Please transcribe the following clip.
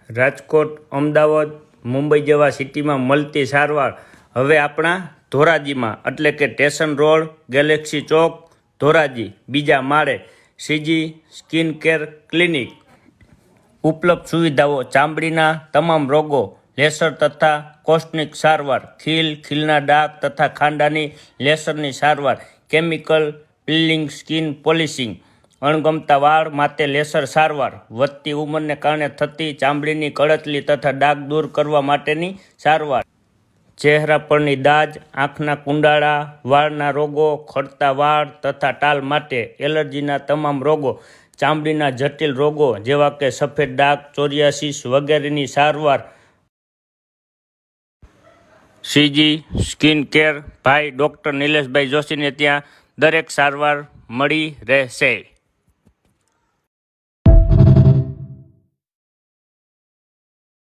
રાજકોટ, અમદાવાદ, મુંબઈ જેવા સિટીમાં મળતી સારવાર હવે આપણા ધોરાજીમાં એટલે કે સ્ટેશન રોડ, ગેલેક્સી ચોક, ધોરાજી બીજા માળે સીજી સ્કિન કેર ક્લિનિક. ઉપલબ્ધ સુવિધાઓ: ચામડીના તમામ રોગો, લેસર તથા કોસ્મેટિક સારવાર, ખીલના ડાઘ તથા ખાંડાની લેસરની સારવાર, કેમિકલ પીલિંગ, સ્કિન પોલિશિંગ, અણગમતા વાળ માટે લેસર સારવાર, વધતી ઉંમરને કારણે થતી ચામડીની કળતરી તથા ડાઘ દૂર કરવા માટેની સારવાર, ચહેરા પરની દાજ, આંખના કુંડાળા, વાળના રોગો, ખરતા વાળ તથા ટાલ માટે, એલર્જીના તમામ રોગો, ચામડીના જટિલ રોગો જેવા કે સફેદ ડાઘ, સોરિયાસિસ વગેરેની સારવાર સીજી સ્કિન કેર ભાઈ ડૉક્ટર નિલેશભાઈ જોશીને ત્યાં દરેક સારવાર મળી રહેશે.